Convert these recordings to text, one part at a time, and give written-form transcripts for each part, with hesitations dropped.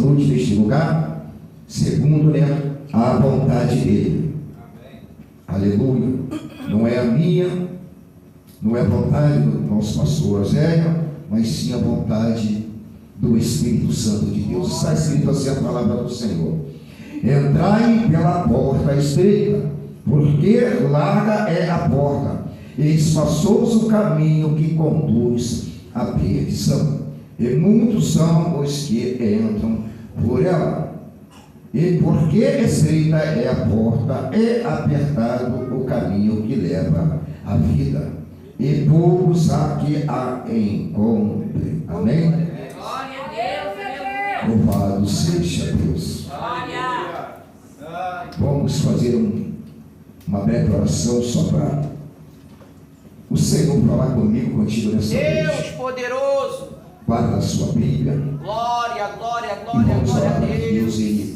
noite neste lugar, segundo, a vontade dele. Amém. Aleluia. Não é a minha, não é a vontade do nosso pastor Zélia, mas sim a vontade do Espírito Santo de Deus. Está escrito assim a palavra do Senhor: entrai pela porta estreita, porque larga é a porta, e espaçoso o caminho que conduz à perdição, e muitos são os que entram por ela. E porque estreita é a porta, e apertado o caminho que leva à vida, e poucos há que a encontrem. Amém? Glória a Deus. Louvado seja Deus. Glória. Vamos fazer uma breve oração só para o Senhor falar comigo, contigo nessa noite. Deus poderoso. Guarda a sua Bíblia. Glória, glória, E glória, vamos glória orar a para que Deus. Deus ele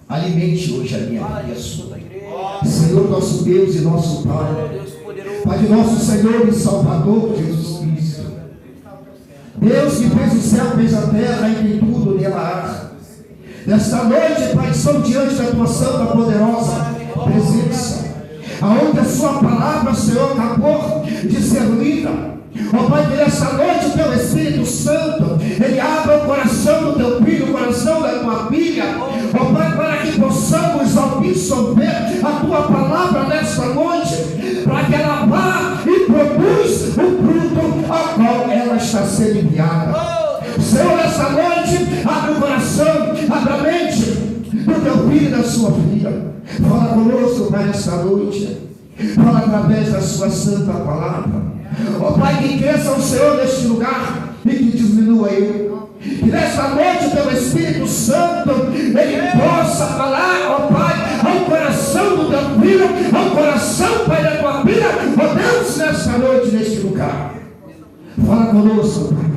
alimente hoje a minha Fala vida. isso da igreja. Senhor, nosso Deus e nosso Oh, Pai, Deus poderoso. Pai de nosso Senhor e Salvador Jesus Cristo, Deus que fez o céu, fez a terra e tem tudo nela há. Nesta noite, Pai, estamos diante da tua santa, poderosa presença, aonde a sua palavra, Senhor, acabou de ser lida. Ó Pai, que nesta noite o teu Espírito Santo, ele abra o coração do teu filho, o coração da tua filha, ó Pai, para que possamos absorver a tua palavra nesta noite, para que ela vá e produza o fruto ao qual ela está sendo enviada. Senhor, nesta noite, abre o coração, abre a mente do teu filho e da sua filha. Fala conosco, Pai, nesta noite. Fala através da sua santa palavra. Ó Pai, que cresça o Senhor neste lugar e que diminua eu. Que nesta noite o teu Espírito Santo, ele possa falar, ó Pai, ao coração do teu filho, ao coração, Pai, da tua filha, ó Deus, nesta noite, neste lugar. Fala conosco, Pai.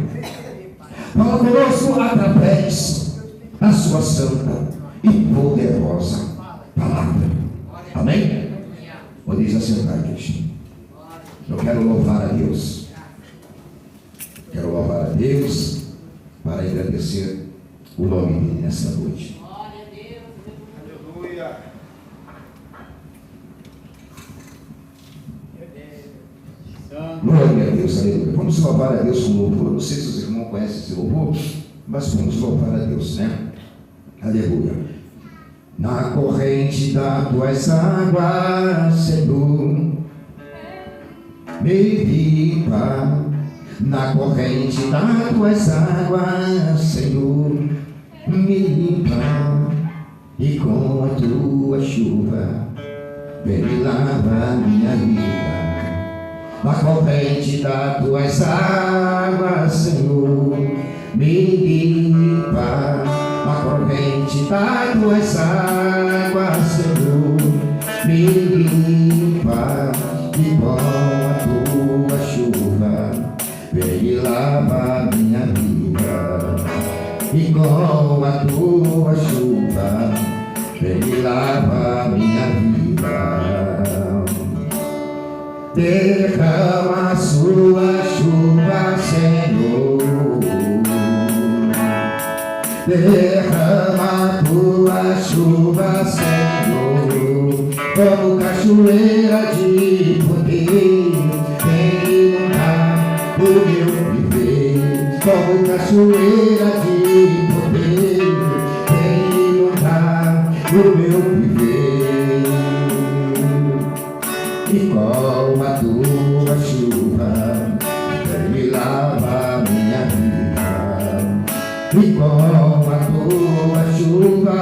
Fala conosco através da sua santa e poderosa palavra. Amém? Podeis assentar, igreja. Eu quero louvar a Deus. Quero louvar a Deus para agradecer o nome dele nessa noite. Glória a Deus. Aleluia. Glória a Deus, aleluia. Vamos louvar a Deus com louvor. Não sei se os irmãos conhecem esse louvor, mas vamos louvar a Deus, né? Aleluia. Na corrente das tuas águas, Senhor, me viva. Na corrente das tuas águas, Senhor, me limpa. E com a tua chuva, vem e lava minha vida. Na corrente das tuas águas, Senhor, me limpa. Na corrente das tuas águas, Senhor, me limpa. E com a tua chuva, vem e lava minha vida. E com a tua chuva, vem e lava minha vida. Derrama a sua chuva, Senhor. Derrama a tua chuva, Senhor, como cachoeira de poder, vem inundar o meu viver. Como cachoeira de poder, vem inundar o meu viver. E com a tua chuva, vem e lava minha vida. E com a tua chuva,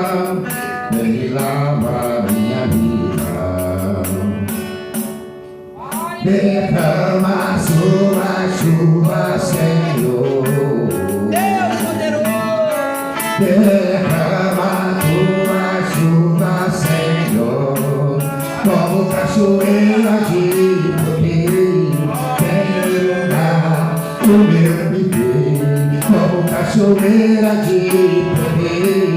vem e lava minha vida. Derrama a sua chuva, Senhor. Deus poderoso. Derrama a tua chuva, Senhor, como cachoeira de poder, vem inundar o meu viver. Como cachoeira de poder,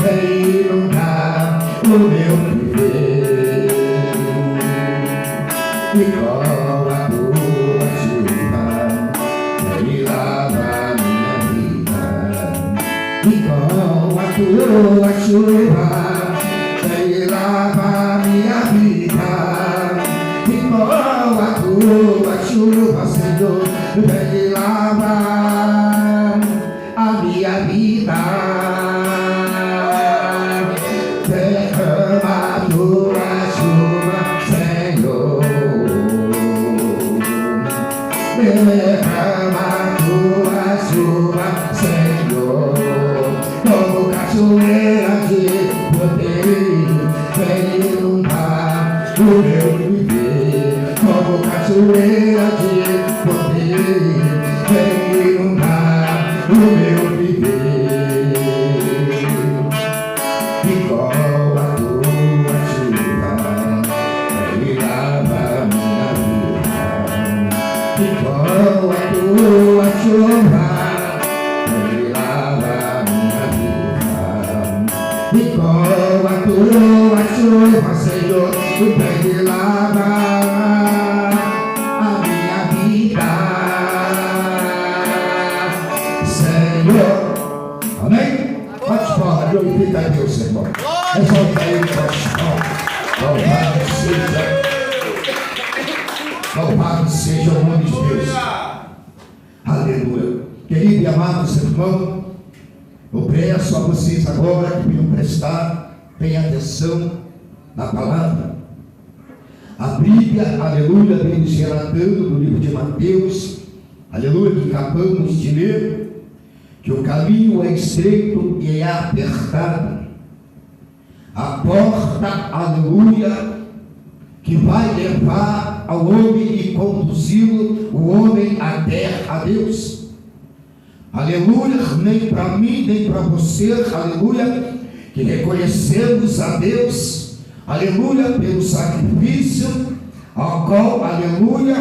vem inundar o meu viver. E com a tua chuva, vem e lava minha vida. E com a tua chuva, vem lavar minha vida. Igual a tua chuva, Senhor, vem lavar a minha vida. Derrama a tua chuva, Senhor. Derrama a tua chuva, Senhor. Como cachoeira de poder, vem inundar o meu viver. Como cachoeira de poder, vem inundar o meu viver. Igual a tua chuva, vem lavar minha vida. Igual a tua chuva, vem lavar minha vida. Igual a tua chuva, Senhor, vem lavar a minha vida. Senhor, amém? Bate palma, glorifica a Deus, irmão. Exalta Ele, bate palma. Louvado seja o nome de Deus. Aleluia. Querido e amados irmãos, eu peço a vocês agora que venham prestar bem atenção na palavra. A Bíblia, aleluia, vem nos relatando no livro de Mateus, aleluia, que acabamos de ler, que o caminho é estreito e é apertado. A porta, aleluia, que vai levar ao homem e conduzi-lo, o homem até a Deus. Aleluia, nem para mim, nem para você, aleluia, que reconhecemos a Deus, aleluia, pelo sacrifício, ao qual, aleluia,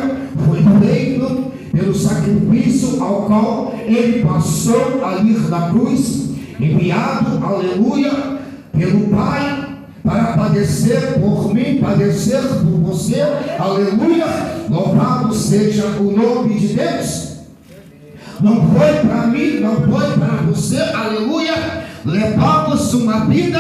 foi feito, pelo sacrifício ao qual Ele passou ali na cruz, enviado, aleluia, pelo Pai, para padecer por mim, padecer por você, aleluia, louvado seja o nome de Deus. Não foi para mim, não foi para você, aleluia, levamos uma vida,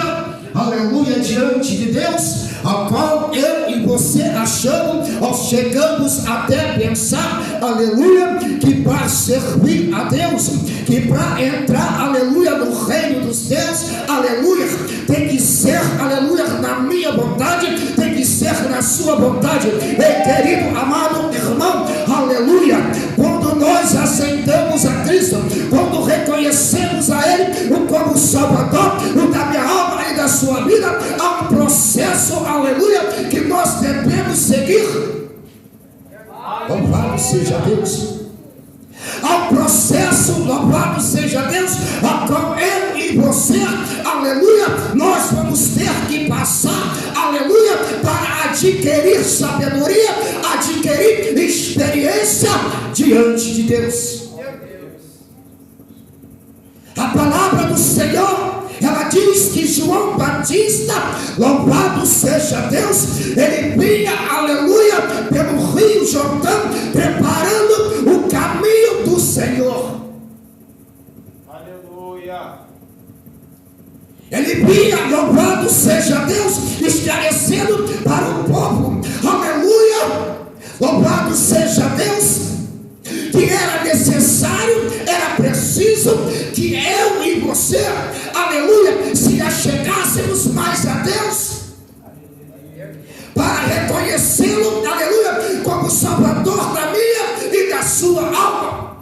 aleluia, diante de Deus, a qual eu e você achamos, ou chegamos até pensar, aleluia, que para servir a Deus, que para entrar, aleluia, no reino dos céus, aleluia, tem que ser, aleluia, na minha vontade, tem que ser na sua vontade. Ei, querido, amado irmão, aleluia, quando nós aceitamos a Cristo, quando reconhecemos a Ele como Salvador, o da minha alma e da sua vida, há um processo, aleluia, que nós devemos seguir. Louvado seja Deus. Há um processo, louvado seja Deus, a qual eu e você, aleluia, nós vamos ter que passar, aleluia, para adquirir sabedoria, adquirir experiência diante de Deus. A palavra do Senhor, ela diz que João Batista, louvado seja Deus, ele vinha, aleluia, pelo rio Jordão, preparando o caminho do Senhor. Aleluia. Ele vinha, louvado seja Deus, esclarecendo para o povo, aleluia, louvado seja Deus, que era necessário, era preciso que eu e você, aleluia, se achegássemos mais a Deus, para reconhecê-lo, aleluia, como Salvador da minha e da sua alma.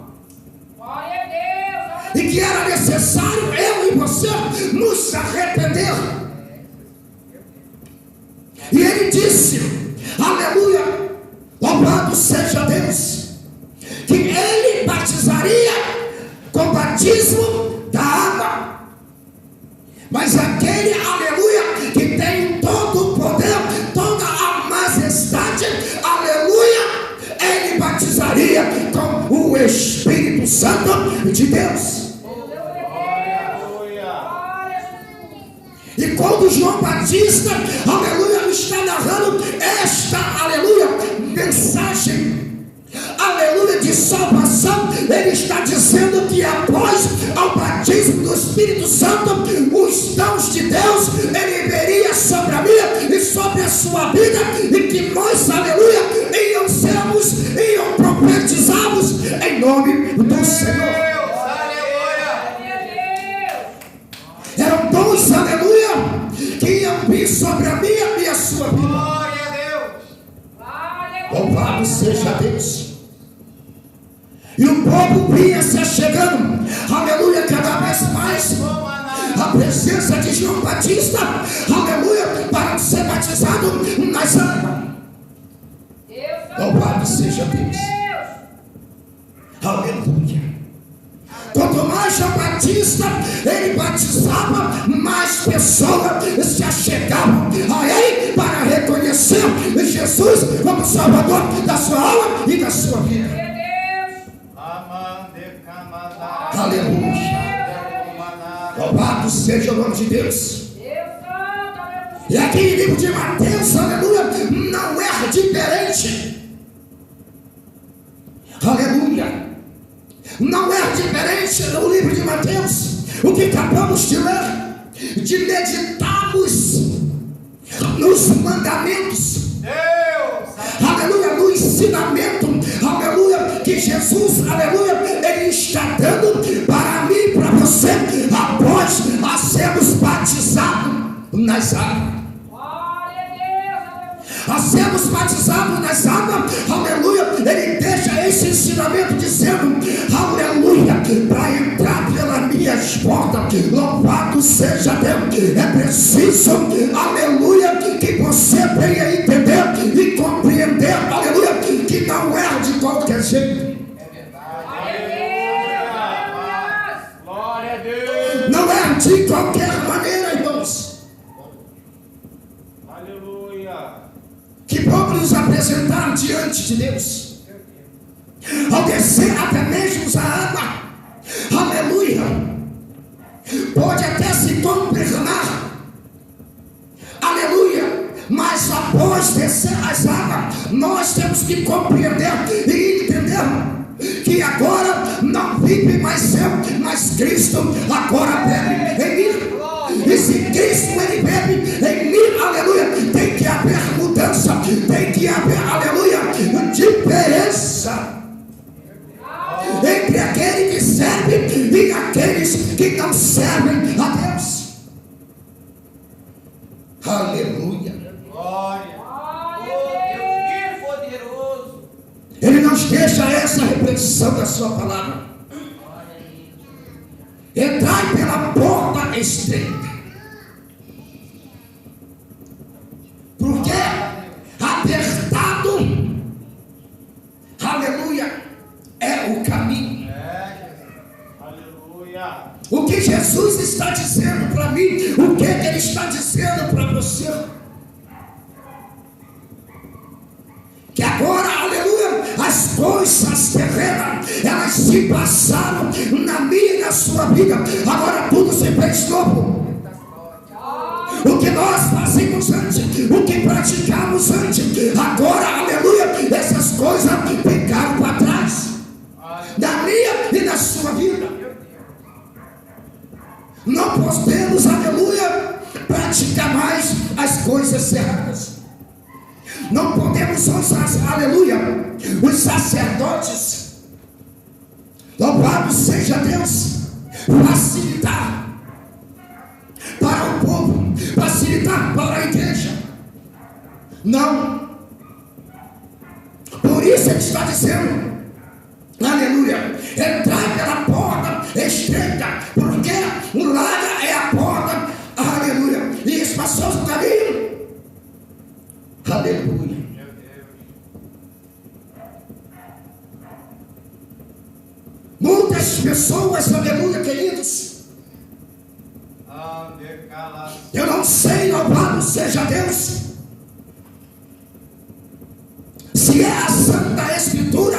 Glória a Deus. E que era necessário eu e você nos arrepender. E ele disse, aleluia, louvado seja Deus, que ele batizaria com batismo da água, mas aquele, aleluia, que tem todo o poder, toda a majestade, aleluia, ele batizaria com o Espírito Santo de Deus. E quando João Batista, aleluia, está narrando esta, aleluia, mensagem, aleluia, de salvação, ele está dizendo que após o batismo do Espírito Espírito Santo, os dons de Deus, ele viria sobre a minha e sobre a sua vida, e que nós, aleluia, iam profetizarmos em nome do Senhor. Eram dons, aleluia, que iam vir sobre a minha e a sua vida. Glória a Deus. Louvado seja Deus. E o povo vinha se achegando, aleluia, cada vez mais a presença de João Batista, aleluia, para ser batizado nas águas. Louvado seja Deus. Aleluia. Quanto mais João Batista ele batizava, mais pessoas se achegavam a ele para reconhecer Jesus como Salvador da sua alma e da sua vida. Aleluia. Louvado seja o nome de Deus. E aqui no livro de Mateus, aleluia, não é diferente. Aleluia. Não é diferente no livro de Mateus. O que acabamos de ler, de meditarmos nos mandamentos, aleluia, no ensinamento, aleluia, que Jesus, aleluia, ele está dando para mim e para você, após a sermos batizados nas águas. A sermos batizados nas águas, aleluia, ele deixa esse ensinamento dizendo, aleluia, para entrar pelas minhas portas, louvado seja Deus, é preciso, aleluia, que você venha entender e compreender, aleluia, que não é de qualquer jeito. Glória a Deus. Não é de qualquer maneira, irmãos. Que vamos nos apresentar diante de Deus, ao descer até mesmo a água, aleluia, pode até se compreender, aleluia, mas após descer as águas, nós temos que compreender e entender que agora não vive mais eu, mas Cristo agora bebe em mim. E se Cristo ele bebe em mim, aleluia, tem que haver mudança, tem que haver, aleluia, diferença entre aquele que serve e aqueles que não servem a Deus. Aleluia. Glória. Que poderoso. Ele nos deixa essa reflexão da sua palavra. Entrai pela porta estreita, porque apertado, aleluia, é o caminho. Aleluia. O que Jesus está dizendo para mim, o que ele está dizendo para você, que agora, aleluia, as coisas terrenas, elas se passaram na minha e na sua vida, agora tudo se fez novo. O que nós fazíamos antes, o que praticamos antes, agora, aleluia, essas coisas ficaram para trás, da minha e da sua vida. Não podemos, aleluia, praticar mais as coisas erradas. Não podemos usar, aleluia, os sacerdotes, louvado seja Deus, facilitar para o povo, facilitar para a igreja. Não. Por isso ele está dizendo, aleluia, entrar pela porta estreita, porque larga é a porta, aleluia, e espaçoso o caminho. Aleluia. Muitas pessoas, aleluia, queridos, eu não sei, louvado seja Deus, se é a Santa Escritura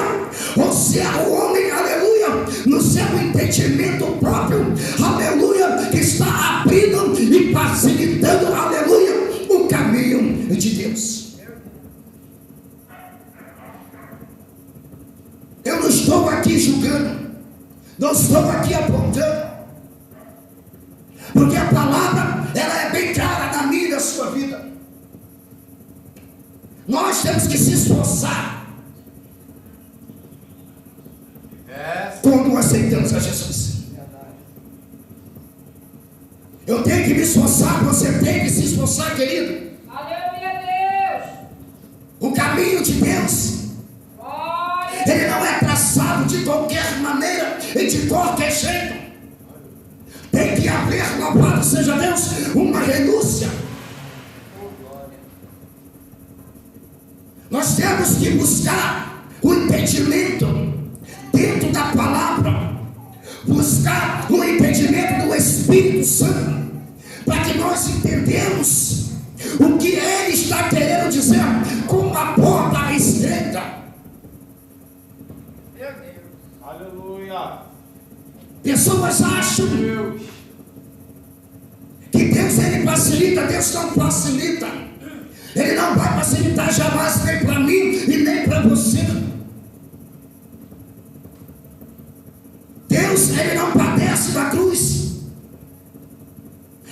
ou se é o homem, aleluia, no seu entendimento próprio, aleluia, que está abrindo e facilitando, aleluia, o caminho de Deus. Eu não estou aqui julgando, não estou aqui apontando, Nós temos que se esforçar quando aceitamos a Jesus. Eu tenho que me esforçar, você tem que se esforçar, querido. Aleluia, Deus. O caminho de Deus, ele não é traçado de qualquer maneira e de qualquer jeito. Tem que haver, louvado seja Deus, uma renúncia. Nós temos que buscar o entendimento dentro da palavra, buscar o entendimento do Espírito Santo, para que nós entendamos o que Ele está querendo dizer com a porta estreita. Meu Deus. Aleluia. Pessoas acham que Deus ele facilita. Deus não facilita. Ele não vai facilitar jamais, nem para mim e nem para você. Deus ele não padece da cruz.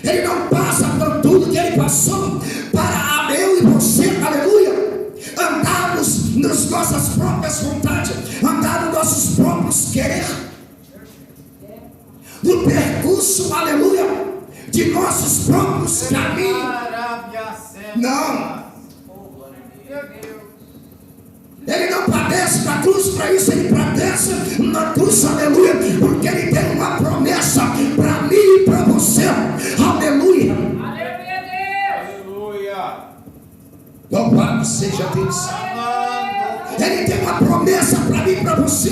Ele não passa por tudo que ele passou para eu e você, aleluia, andarmos nas nossas próprias vontades, andar nos nossos próprios querer, no percurso, aleluia, de nossos próprios caminhos. Não. Ele não padece da cruz para isso, ele padece na cruz, aleluia, porque ele tem uma promessa para mim e para você, aleluia. Aleluia. Louvado seja Deus. Ele tem uma promessa para mim e para você,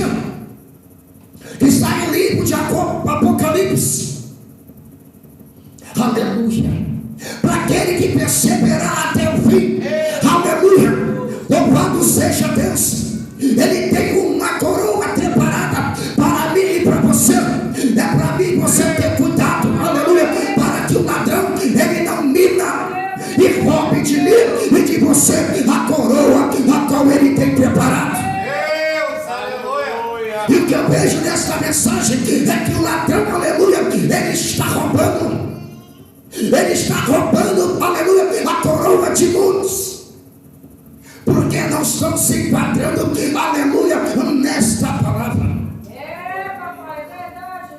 que está em livro de Apocalipse, aleluia, para aquele que perseverar até o fim, aleluia. Louvado seja Deus. Ele tem uma coroa preparada para mim e para você. É para mim e você ter cuidado, aleluia, para que o ladrão ele não mina e roube de mim e de você a coroa a qual ele tem preparado. Deus, aleluia. E o que eu vejo nesta mensagem é que o ladrão, aleluia, ele está roubando. Ele está roubando, aleluia, a coroa de muitos, porque não estão se enquadrando, aleluia, nesta palavra. Papai, é verdade,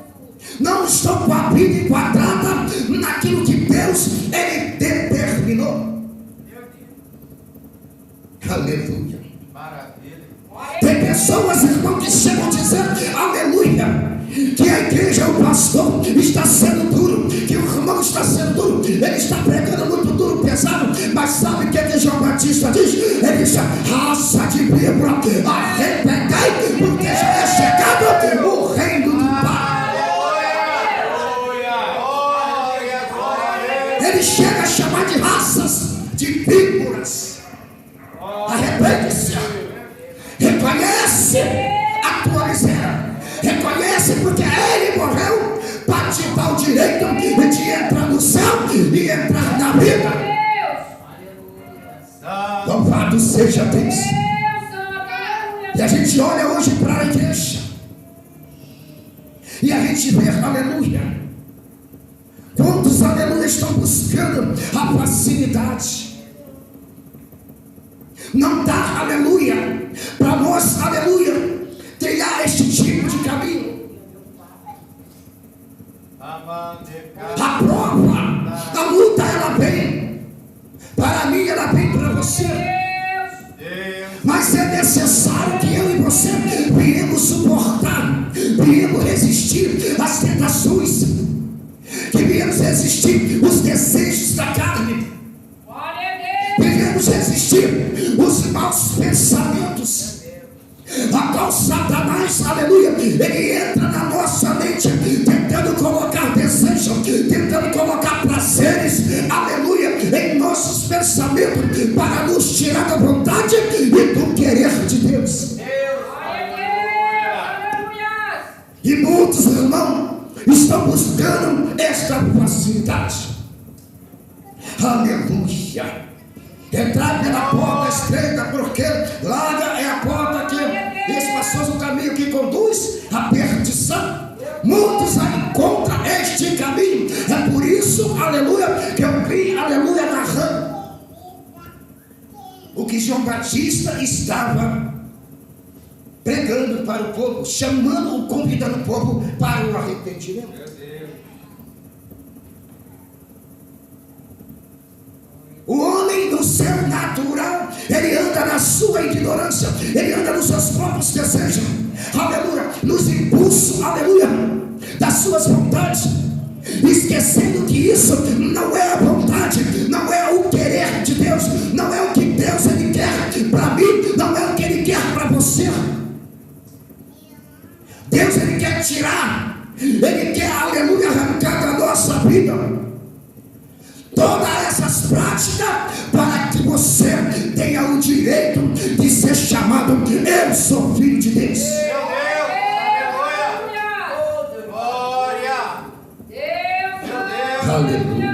Jesus. Não estão com a vida enquadrada naquilo que Deus ele determinou. Aleluia. Maravilha. Tem pessoas, irmão, que chegam dizendo, aleluia, que a igreja, o pastor está sendo duro, que o irmão está sendo duro, ele está pregando muito duro, pesado, mas sabe o que João Batista diz? Ele diz, raça de víbora, arrependei, porque já é chegado o reino do Pai. Ele chega a chamar de raças de víboras. Arrepende-se, reconhece a tua miséria, reconhece porque ele morreu para te dar o direito de entrar no céu e entrar na vida. Louvado seja Deus. E a gente olha hoje para a igreja e a gente vê, aleluia, quantos, aleluia, estão buscando a facilidade. Não dá, aleluia, para nós, aleluia, trilhar este tipo de caminho. A prova, a luta, ela vem para mim, ela vem para você. Mas é necessário que eu e você viemos suportar, viemos resistir às tentações, que viemos resistir os desejos da carne, viemos resistir os maus pensamentos, a qual Satanás, aleluia, ele entra na nossa mente, tentando colocar desejo, tentando colocar prazeres, aleluia, em nossos pensamentos, para nos tirar da vontade e do querer de Deus. E muitos, irmãos, estão buscando esta facilidade, aleluia, entrar pela porta estreita, porque larga é a porta que espaçoso o caminho que conduz à perdição. Muitos encontram este caminho. É por isso, aleluia, que eu vim, aleluia, narrando o que João Batista estava pregando para o povo, chamando, convidando o povo para o arrependimento. O homem no seu natural, ele anda na sua ignorância, ele anda nos seus próprios desejos, aleluia, nos impulsos, aleluia, das suas vontades, esquecendo que isso não é a vontade, não é o querer de Deus, não é o que Deus ele quer para mim, não é o que ele quer para você. Deus ele quer tirar, ele quer, aleluia, arrancar da nossa vida todas essas práticas para que você tenha o direito de ser chamado, eu sou filho de Deus. Aleluia.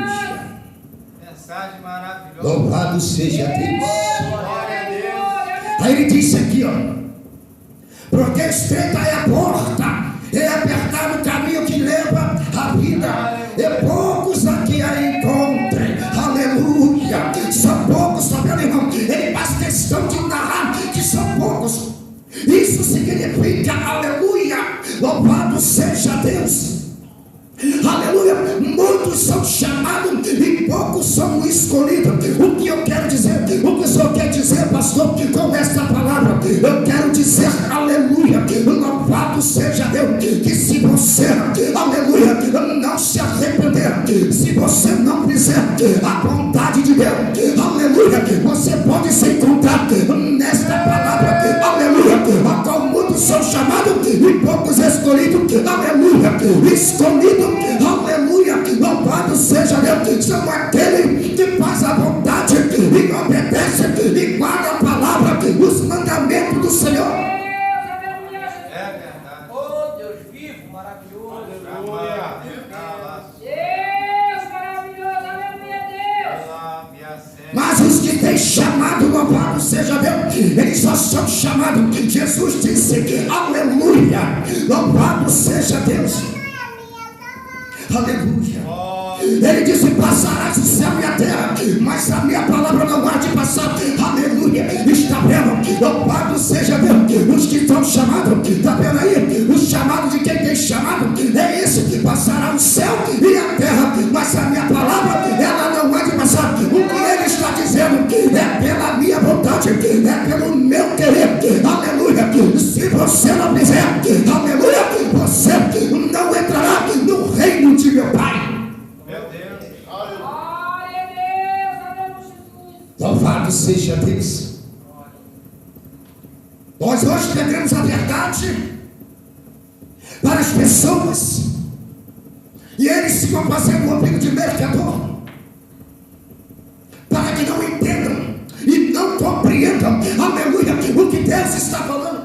Mensagem maravilhosa. Louvado seja Deus. Glória a Deus. Aí ele disse aqui, porque estreita é a porta, é apertado o caminho que leva à vida, e poucos aqui a encontrem. Aleluia. São poucos, tá vendo, irmão? Ele faz questão de narrar que são poucos. Isso significa, aleluia, louvado seja Deus. Aleluia, muitos são chamados e poucos são escolhidos. O que eu quero dizer? O que o Senhor quer dizer, pastor, com esta palavra? Eu quero dizer, aleluia, louvado seja Deus, que se você, aleluia, não se arrepender, se você não fizer a vontade de Deus, aleluia, você pode se encontrar nesta palavra, aleluia, a qual muitos são chamados e poucos escolhidos, aleluia, escolhidos, aleluia, louvado seja Deus, são aqueles que fazem a vontade e obedecem e guardam a palavra, os mandamentos do Senhor. É verdade. Oh, Deus vivo, maravilhoso. Aleluia. Deus maravilhoso, aleluia, Deus. Mas os que têm chamado, louvado seja Deus, eles só são chamados. Jesus disse, aleluia, louvado seja Deus. Aleluia. Ele disse, passarás o céu e a terra, mas a minha palavra não há de passar. Aleluia. Está vendo? Louvado seja Deus. Os que estão chamados, está vendo aí? Os chamados de quem tem chamado, é isso, que passará o céu e a terra, mas a minha palavra, ela não há de passar. O que ele está dizendo é pela minha vontade, é pelo meu querer. Aleluia. Se você não fizer, aleluia, você não entrará no reino de meu Pai. Meu Deus. Glória a Deus, aleluia, Jesus. Louvado seja Deus. Nós hoje pegamos a verdade para as pessoas e eles ficam fazendo um ouvido de mercador para que não entendam e não compreendam, aleluia, o que Deus está falando,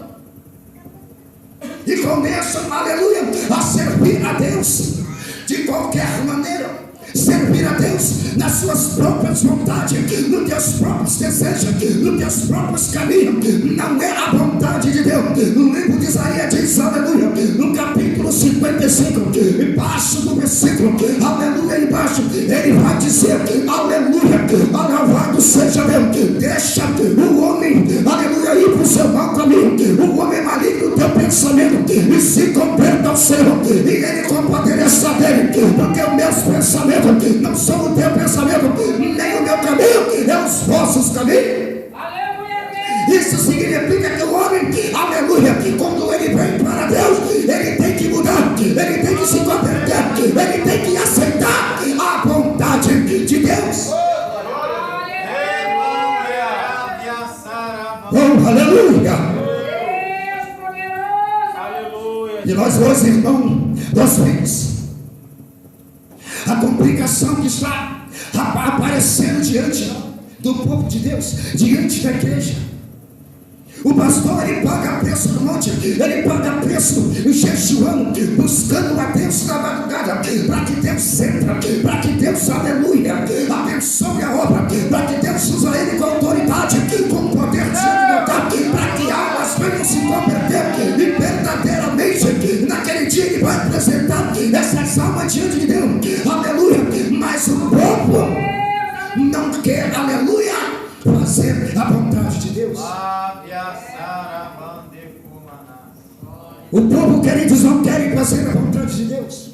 e começam, aleluia, a servir a Deus de qualquer maneira. Servir a Deus nas suas próprias vontades, nos teus próprios desejos, nos teus próprios caminhos. Não é a vontade de Deus. No livro de Isaías diz, aleluia, no capítulo 55, embaixo do versículo, aleluia, embaixo, ele vai dizer, aleluia, louvado seja Deus. Deixa o homem, aleluia, ir para o seu mau caminho, o homem maligno do teu pensamento, e se converta ao Senhor, e ele compadeça dele, porque os meus pensamentos não são o teu pensamento, nem o meu caminho, é os vossos caminhos. Aleluia, Deus. Isso significa que o homem, aleluia, quando ele vem para Deus, ele tem que mudar, ele tem que se converter, ele tem que aceitar a vontade de Deus. Oh, aleluia. Deus poderoso. Aleluia. E nós hoje, irmão, nós vemos a complicação que está aparecendo diante do povo de Deus, diante da igreja. O pastor, ele paga preço no monte, ele paga preço jejuando, buscando a Deus na madrugada, para que Deus entra, para que Deus, aleluia, abençoe a obra, para que Deus usa ele com autoridade, com poder de levantar, para que almas venham se converter, e verdadeiramente naquele dia ele vai apresentar essas almas diante de Deus, aleluia. Mas o povo não quer, aleluia, fazer fazer a vontade de Deus. O povo, queridos, não querem fazer a vontade de Deus.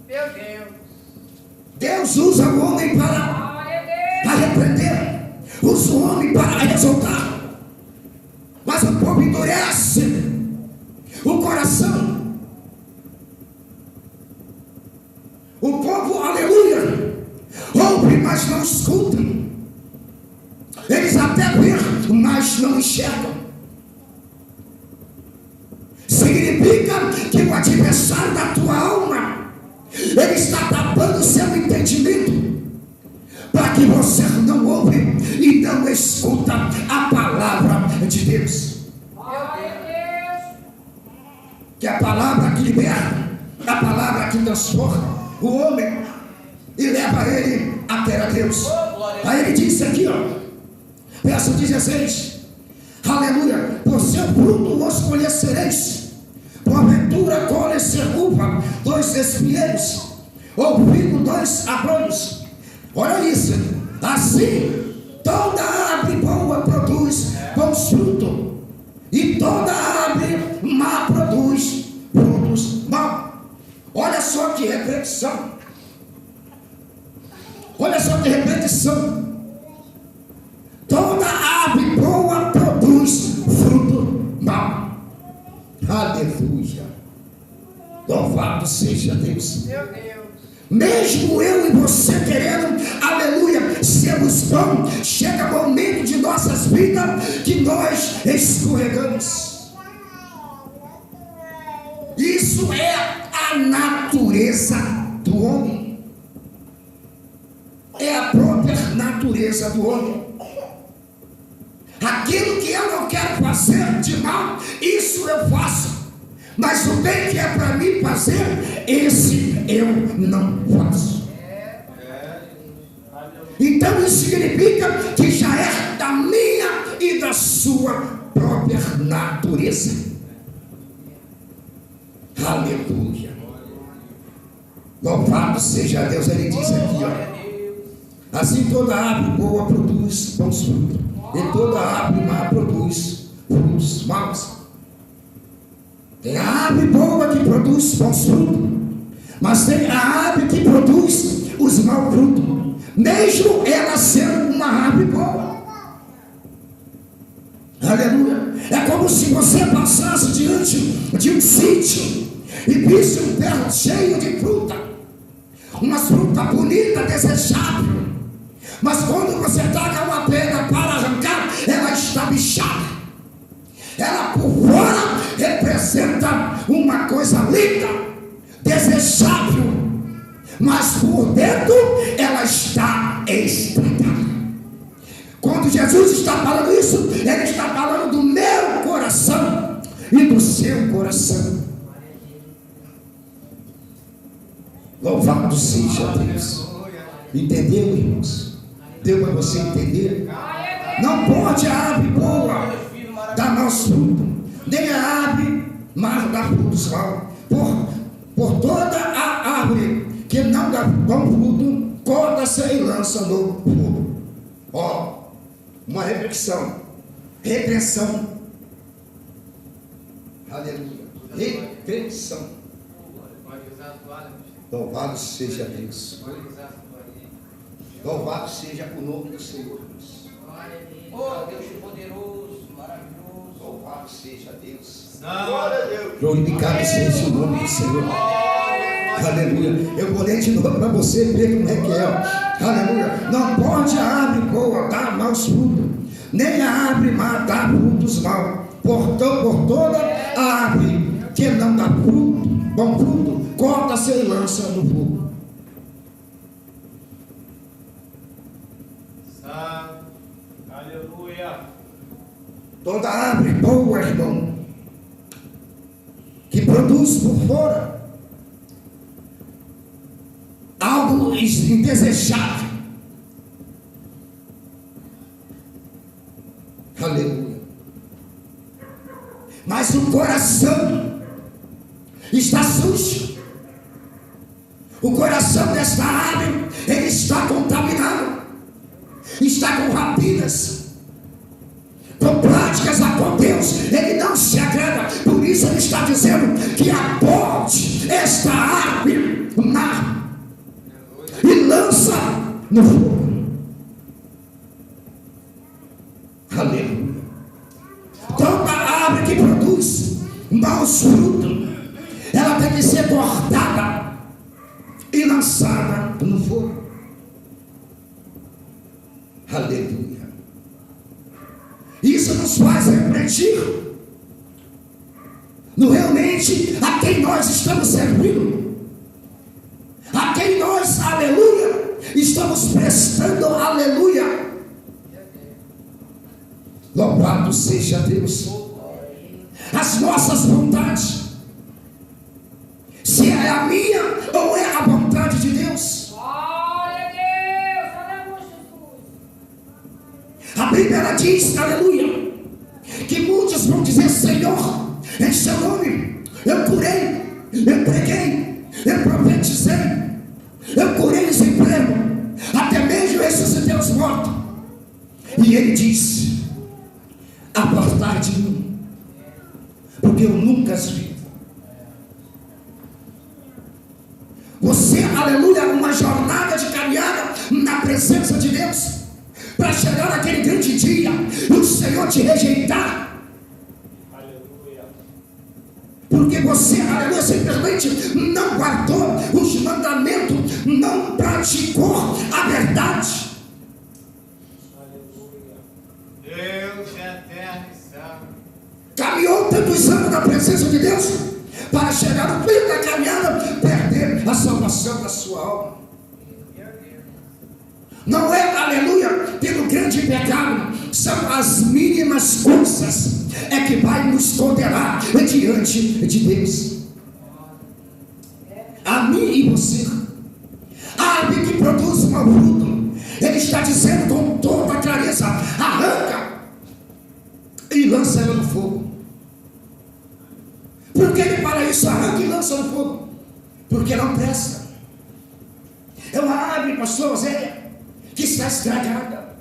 Meu Deus. Deus usa o homem para repreender, usa o homem para exaltar, mas o povo endurece o coração. O povo, aleluia, ouve, mas não escuta. Eles até veem, mas não enxergam. Significa que o adversário da tua alma, ele está tapando o seu entendimento, para que você não ouve e não escuta a palavra de Deus. Que é a palavra que liberta, a palavra que transforma o homem e leva ele até a Deus. Aí ele diz aqui, ó, verso 16, aleluia, por seu fruto os conhecereis, porventura conhecer uva, 2 espinheiros, ou figo, 2 abrolhos. Olha isso, assim toda árvore boa produz bons frutos, e toda árvore má produz frutos maus. Olha só que repetição. Olha só que repetição. Toda árvore boa produz fruto mau. Aleluia. Louvado seja Deus. Meu Deus. Mesmo eu e você querendo, aleluia, sermos bons, chega momento de nossas vidas que nós escorregamos. Isso é a natureza do homem. É a própria natureza do homem. Aquilo que eu não quero fazer de mal, isso eu faço. Mas o bem que é para mim fazer, esse eu não faço. Então isso significa que já é da minha e da sua própria natureza. Aleluia. Louvado seja Deus. Ele diz aqui, ó, assim toda árvore boa produz bons frutos, e toda árvore má produz frutos maus. Tem a árvore boa que produz bons frutos, mas tem a árvore que produz os maus frutos, mesmo ela sendo uma árvore boa. Aleluia. É como se você passasse diante de um sítio e visse um pé cheio de fruta, uma fruta bonita, desejável, mas quando você taca uma pedra para arrancar, ela está bichada. Ela por fora representa uma coisa linda, desejável, mas por dentro ela está estragada. Quando Jesus está falando isso, ele está falando do meu coração e do seu coração. Louvado seja Deus. Entendeu, irmãos? Deu para você entender? Não pode a árvore boa dar maus frutos, nem a árvore má dar frutos maus. Por toda a árvore que não dá bom fruto, corta-se e lança no fogo. Ó, uma reflexão, repreensão. Aleluia. Repreensão. Louvado seja Deus. Louvado seja o nome do Senhor. Oh, Deus poderoso, maravilhoso. Louvado seja Deus. Glória a Deus. Glorificado seja o nome do Senhor. Aleluia. Eu vou ler de novo para você ver como é que é. Aleluia. Não pode a árvore boa dar maus frutos, nem a árvore má dar frutos maus. Por toda a árvore que não dá fruto, bom fruto, corta-se e lança no fogo. Aleluia. Toda árvore boa, irmão, que produz por fora algo indesejável. Aleluia. Mas o coração está sujo. O coração desta árvore, ele está contaminado. está com rapinas, com práticas com Deus, ele não se agrada. Por isso ele está dizendo que aponte esta árvore no mar e lança no fogo. Aleluia. Toda árvore que produz maus frutos, ela tem que ser cortada e lançada no fogo. Aleluia. Isso nos faz refletir no realmente a quem nós estamos servindo, a quem nós, aleluia, estamos prestando, aleluia. Louvado seja Deus. As nossas vontades, se é a minha ou é a vontade de Deus. Glória a Deus, aleluia, Jesus. A Bíblia ela diz, aleluia, que muitos vão dizer: Senhor, em seu nome eu curei, eu preguei, eu profetizei, eu curei os enfermos, até mesmo ressuscitei os mortos. E ele diz: apartai de mim, porque eu nunca os vi. Você, aleluia, uma jornada de caminhada na presença de Deus, para chegar naquele grande dia e o Senhor te rejeitar. Aleluia. Porque você, aleluia, simplesmente não guardou os mandamentos, não praticou a verdade. Aleluia. Deus é eterno e santo. Caminhou tantos anos na presença de Deus para chegar no fim da caminhada, perder a salvação da sua alma. Não é, aleluia, pelo grande pecado, são as mínimas coisas é que vai nos condenar diante de Deus. A mim e você. A árvore que produz um fruto, ele está dizendo com toda clareza: arranca e lança ela no fogo. Por que ele fala isso? Arranca e lança no fogo. Porque não presta. É uma árvore, pastor Zé, que está estragada.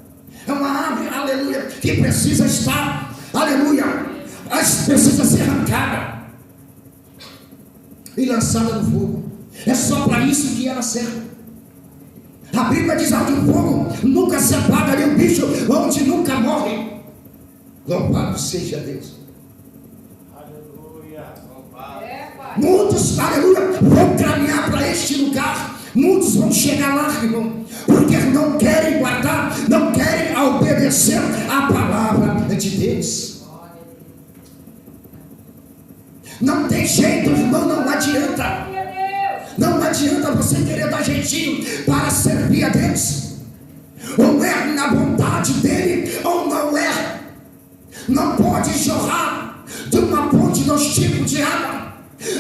É uma árvore, aleluia, que precisa estar, aleluia, precisa ser arrancada e lançada no fogo. É só para isso que ela serve. A Bíblia diz que o fogo nunca se apaga, nem o bicho onde nunca morre. Louvado seja Deus. Aleluia. É, Pai. Muitos, aleluia, vão caminhar para este lugar. Muitos vão chegar lá, irmão, porque não querem guardar, não querem obedecer a palavra de Deus. Não tem jeito, irmão, não adianta. Glória a Deus. Não adianta você querer dar jeitinho para servir a Deus. Ou é na vontade dele, ou não é. Não pode jorrar de uma fonte dos tipos de água.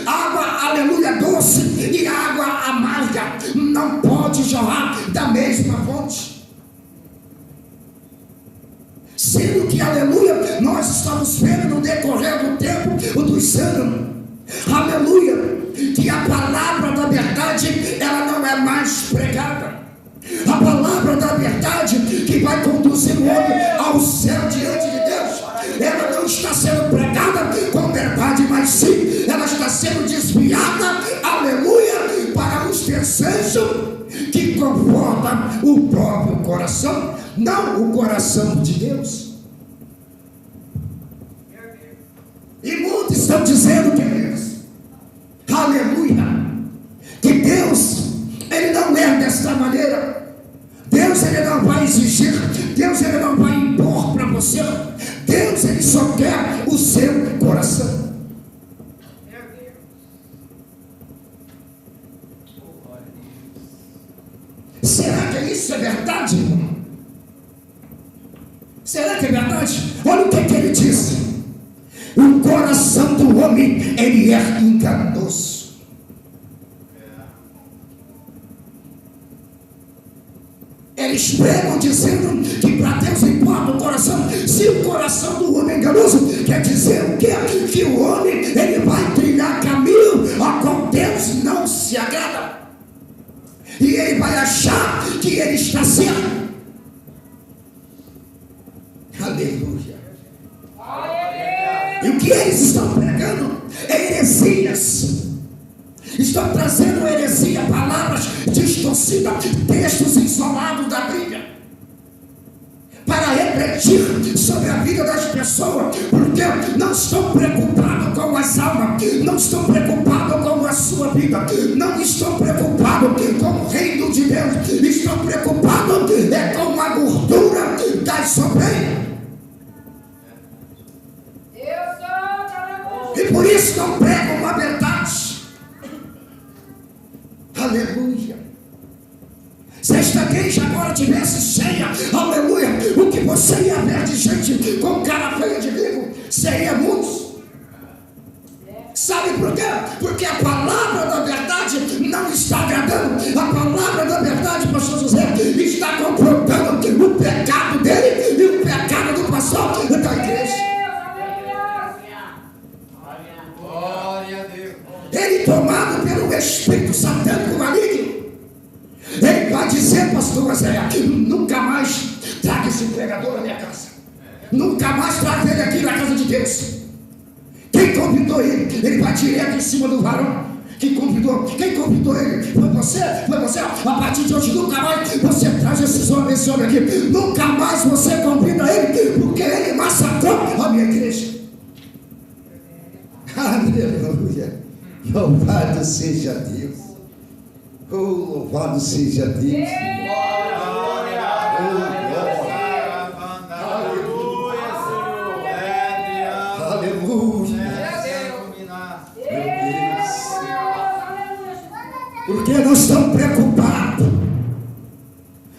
Água, aleluia, doce e água amarga. Não pode jorrar da mesma fonte. Sendo que, aleluia, nós estamos vendo no decorrer do tempo, dos anos, aleluia, que a palavra da verdade, ela não é mais pregada. A palavra da verdade que vai conduzir o homem ao céu diante de Deus, ela não está sendo pregada com verdade, mas sim, ela está sendo desviada, aleluia, para os desejos que confortam o próprio coração, não o coração de Deus. E muitos estão dizendo, queridos, aleluia, que Deus, ele não é desta maneira. Deus, ele não vai exigir, Deus, ele não vai impor para você. Deus, ele só quer o seu coração. Será que isso é verdade, irmão? Será que é verdade? Olha o que ele disse: o coração do homem, ele é enganoso. Eles pregam dizendo que para Deus importa o coração. Se o coração do homem é enganoso, quer dizer o quê? Que o homem, ele vai trilhar caminho a qual Deus não se agrada. E ele vai achar que ele está certo. Aleluia. Glória a Deus. E o que eles estão pregando é heresias. Estão trazendo heresia, palavras distorcidas, textos isolados da Bíblia, para refletir sobre a vida das pessoas, porque não estão preocupados com as almas, não estão preocupados com a sua vida, não estão preocupados com o reino de Deus, estão preocupados com a gordura das ovelhas. Deus Santo, aleluia. E por isso não pregam a verdade. Aleluia. Se esta igreja agora tivesse cheia, aleluia, o que você ia ver de gente com cara feia de grego seria muitos. Sabe por quê? Porque a palavra da verdade não está agradando. A palavra da verdade, pastor José, está confrontando o pecado dele e o pecado do pastor da igreja. Glória a Deus. Ele, tomado pelo espírito satânico maligno, ele vai dizer, pastor José, nunca mais traga esse pregador à minha casa, nunca mais traga ele aqui na casa de Deus. Quem convidou ele? Ele vai direto em cima do varão que convidou. Quem convidou ele? Foi você? Foi você? A partir de hoje nunca mais você traz esse homem aqui, nunca mais você convida ele, porque ele massacrou a minha igreja. Aleluia. Louvado seja Deus. Oh, louvado seja Deus. Aleluia. Porque não estão preocupados.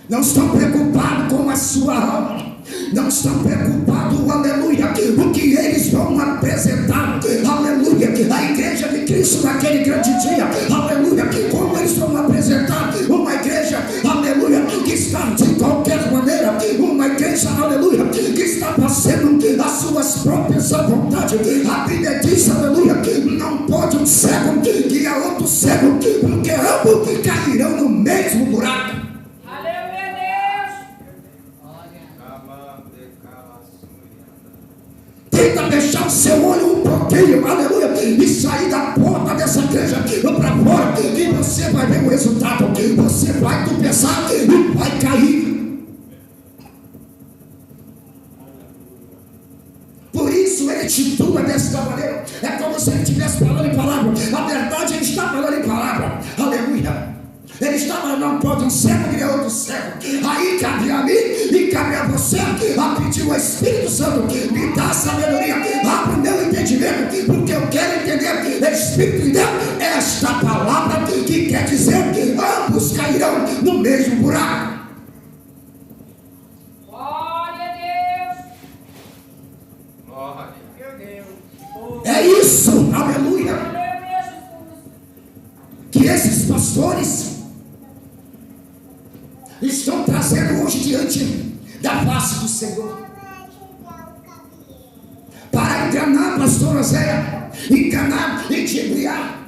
Não estão preocupados com a sua alma. Não estão preocupados, aleluia, o que eles vão apresentar, aleluia, a igreja de Cristo naquele grande dia, aleluia, como eles vão apresentar uma igreja, aleluia, que está de qualquer maneira, uma igreja, aleluia, que está fazendo as suas próprias vontades. A Bíblia diz, aleluia, não pode um cego guiar outro cego, porque ambos cairão no mesmo buraco. Tenta deixar o seu olho um pouquinho, aleluia, e sair da porta dessa igreja para fora, e você vai ver o resultado. Você vai tropeçar e vai cair. Por isso ele titula desta maneira. É como se ele estivesse falando em palavra. A verdade, ele está falando em palavra. Aleluia. Ele está falando, não pode um cego criar outro cego. Aí cabe a mim e cabe a você a pedir o Espírito Santo me dá sabedoria, abre o meu entendimento, porque eu quero entender. Espírito de Deus, esta palavra que quer dizer que ambos cairão no mesmo buraco. Glória a Deus. Glória. Meu Deus. É isso, aleluia, Aleluia, Jesus. que esses pastores estão trazendo hoje diante da face do Senhor, para enganar, pastor Zé, enganar e tibriar,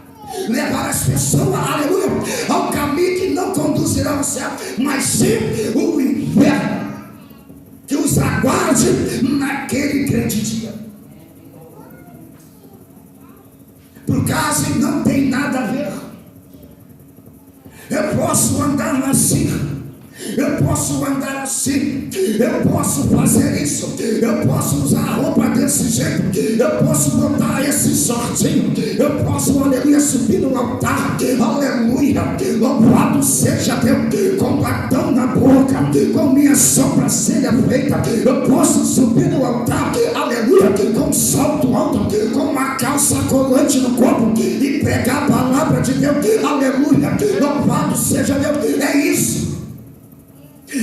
levar as pessoas, aleluia, ao caminho que não conduzirá ao céu, mas sim o inferno, que os aguarde naquele grande dia. Por causa não tem nada a ver. Eu posso andar assim, eu posso andar assim, eu posso fazer isso, eu posso usar a roupa desse jeito, eu posso botar esse shortinho, eu posso, aleluia, subir no altar, aleluia, louvado seja Deus, com batom na boca, com minha sobrancelha feita, eu posso subir no altar, aleluia, com salto alto, com uma calça colante no corpo e pregar a palavra de Deus, aleluia, louvado seja Deus.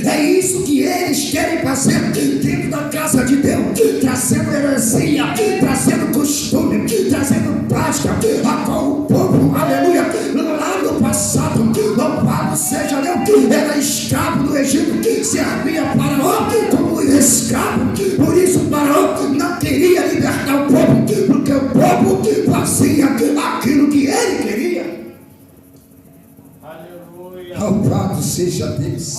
É isso que eles querem fazer dentro da casa de Deus, trazendo heresia, trazendo costume, trazendo prática, a qual o povo, aleluia, lá no passado, louvado seja Deus, era escravo do Egito, servia Faraó como escravo. Por isso Faraó não queria libertar o povo, porque o povo fazia aquilo que ele queria. Aleluia. Louvado seja Deus.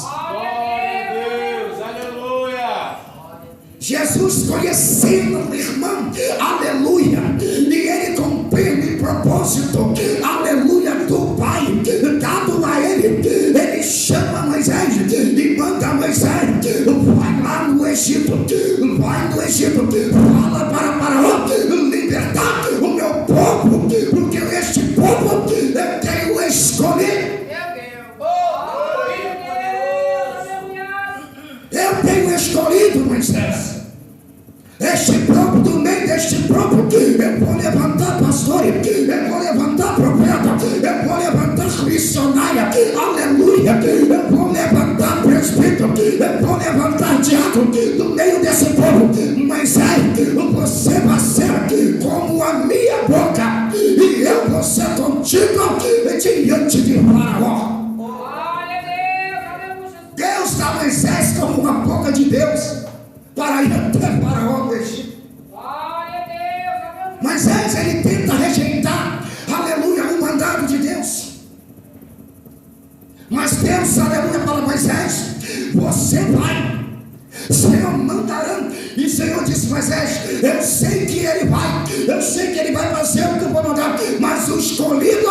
Jesus conhecendo o irmão, aleluia, e ele cumprindo o propósito, aleluia, do Pai dado a ele chama Moisés e manda Moisés, vai lá no Egito, fala para Faraó libertar o meu povo, porque este povo eu tenho escolhido. Eu tenho escolhido, Moisés, este povo, do meio deste povo, eu vou levantar pastores, eu vou levantar profeta, eu vou levantar missionária, aleluia, eu vou levantar presbítero, eu vou levantar diácono, do meio desse povo. Moisés, você vai ser como a minha boca, e eu vou ser contigo diante de Faraó. Deus dá Moisés como uma boca de Deus para ir até Faraó do Egito. Moisés, ele tenta rejeitar, aleluia, o mandado de Deus. Mas Deus, aleluia, fala: Moisés, você vai, Senhor mandará. E o Senhor disse: Moisés, eu sei que ele vai fazer o que eu vou mandar, mas o escolhido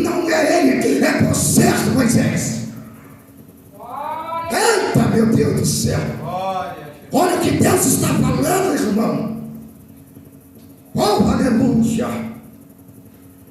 não é ele, é você, Moisés. Eita, meu Deus do céu! Olha o que Deus está falando, irmão. Oh, aleluia!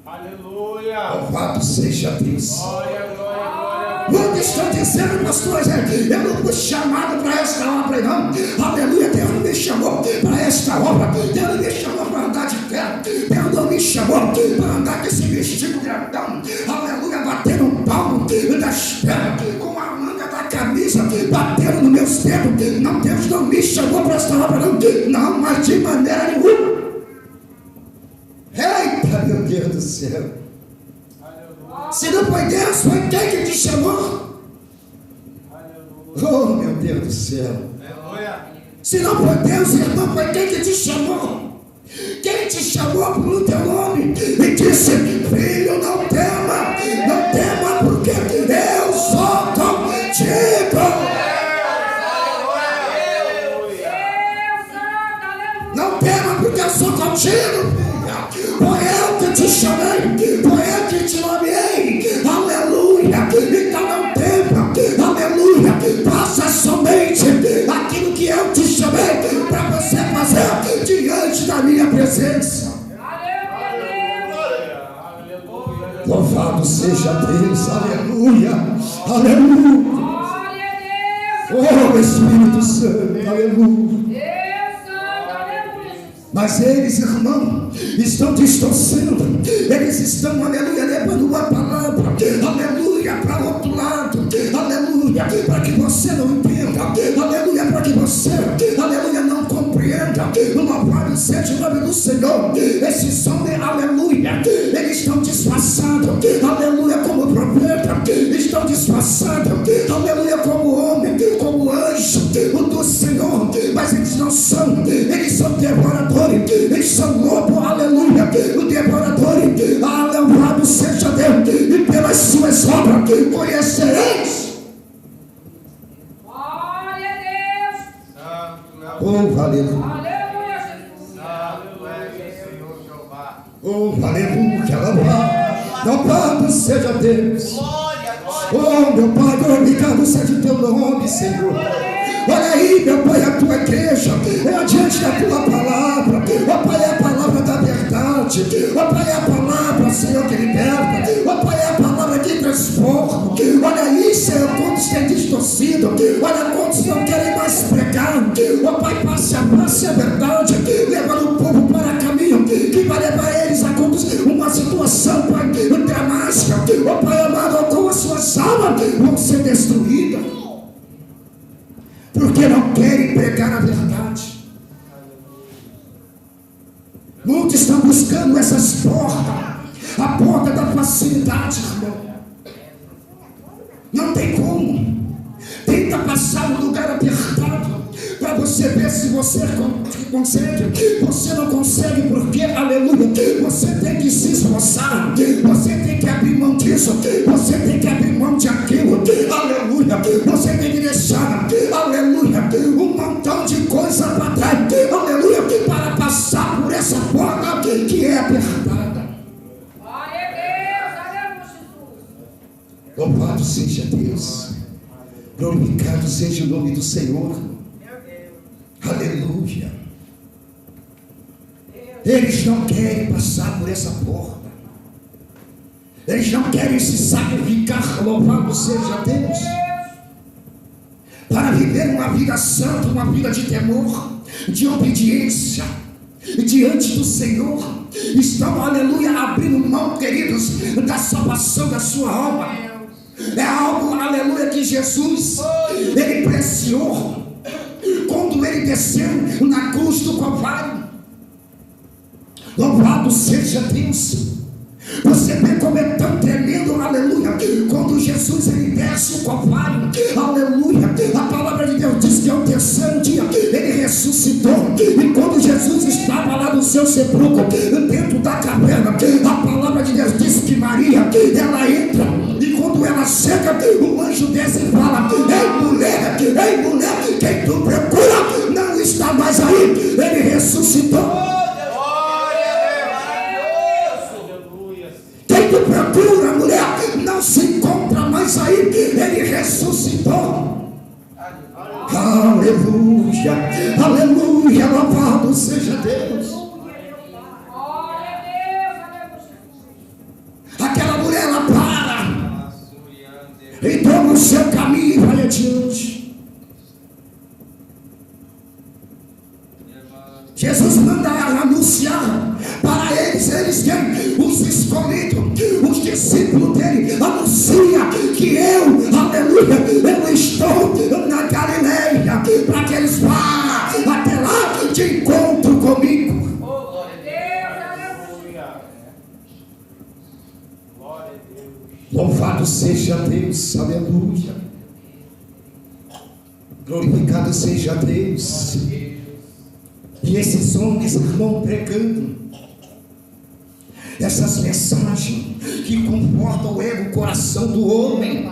Aleluia! Louvado seja Deus! Glória, glória, glória! Muitos estão dizendo, pastor, eu não fui chamado para esta obra, não. Aleluia, Deus não me chamou para esta obra. Deus não me chamou para andar de terra. Deus não me chamou para andar com esse vestido grandão. Aleluia, batendo um palmo das pernas, com a manga da camisa, batendo nos meus dedos. Não, Deus não me chamou para esta obra, não. Não, mas de maneira nenhuma. Eita, meu Deus do céu! Se não foi Deus, foi quem que te chamou? Oh, meu Deus do céu! Se não foi Deus, irmão, foi quem que te chamou? Quem te chamou pelo teu nome e disse: filho, não tema, porque eu sou contigo. Não tema, porque eu sou contigo. Foi eu que te chamei, foi eu que te nomeei, aleluia. Então não tema, aleluia. Faça somente aquilo que eu te chamei para você fazer diante da minha presença. Louvado seja Deus, aleluia, aleluia. Oh, Espírito Santo, aleluia. Mas eles, irmão, estão distorcendo, eles estão, aleluia, levando uma palavra, aleluia, para outro lado, aleluia, para que você não entenda, aleluia, para que você, aleluia, não compreenda. Louvado seja o nome do Senhor. Esses homens, aleluia, eles estão disfarçados, aleluia, como profeta, estão disfarçados, aleluia, como homem, como anjo do Senhor, mas eles não são, eles são devoradores. Eles são lobos, aleluia, o devorador, louvado seja Deus, e pelas suas obras conhecereis. Glória a Deus. Oh, aleluia. Aleluia, Jesus. Santo és o Senhor Jeová. Oh, aleluia. Louvado seja Deus. Oh, meu Pai, glorificado seja o teu nome, Senhor. Olha aí, meu Pai, a tua igreja é adiante da tua palavra. Ó Pai, é a palavra da verdade. Ó Pai, é a palavra, Senhor, que liberta. Ó Pai, é a palavra que transforma. Olha aí, Senhor, quantos têm distorcido. Olha quantos não querem mais pregar. Ó Pai, passe a verdade, levando o povo para caminho que vai levar eles a conduzir uma situação, Pai, dramática. Ó Pai amado, com as suas almas vão ser destruídas, porque não querem pregar a verdade. Muitos estão buscando essas portas, a porta da facilidade, irmão. Não tem como. Tenta passar um lugar apertado para você ver se você consegue. Você não consegue porque, aleluia, você tem que se esforçar, você tem que abrir mão disso, você tem que abrir mão de aquilo, aleluia. Você tem que deixar, aleluia, um montão de coisa para trás. Louvado seja Deus. Glorificado seja o nome do Senhor. Aleluia. Eles não querem passar por essa porta. Eles não querem se sacrificar. Louvado seja Deus. Para viver uma vida santa, uma vida de temor, de obediência diante do Senhor. Estão, aleluia, abrindo mão, queridos, da salvação da sua alma. É algo, aleluia, que Jesus, ele preciou quando ele desceu na cruz do Calvário. Louvado seja Deus. Você vê como é tão tremendo, aleluia, quando Jesus ele desce o Calvário, aleluia, a palavra de Deus diz que ao terceiro dia ele ressuscitou. E quando Jesus estava lá no seu sepulcro, dentro da caverna, a palavra de Deus diz que Maria, ela entra, e quando ela chega, o anjo desce e fala: ei mulher, quem tu procura não está mais aí. Ele ressuscitou. Quem tu procura, mulher, não se encontra mais aí. Ele ressuscitou. Aleluia, aleluia, louvado seja Deus. Aquela mulher, ela para e toma o seu caminho e vai adiante. Jesus manda anunciar para eles quem? Os escolhidos, os discípulos dele. Anuncia que eu, aleluia, eu estou na Galileia, para que eles vão até lá de encontro comigo. Louvado seja Deus, aleluia. Glorificado seja Deus. E esses homens vão pregando essas mensagens que confortam o coração do homem,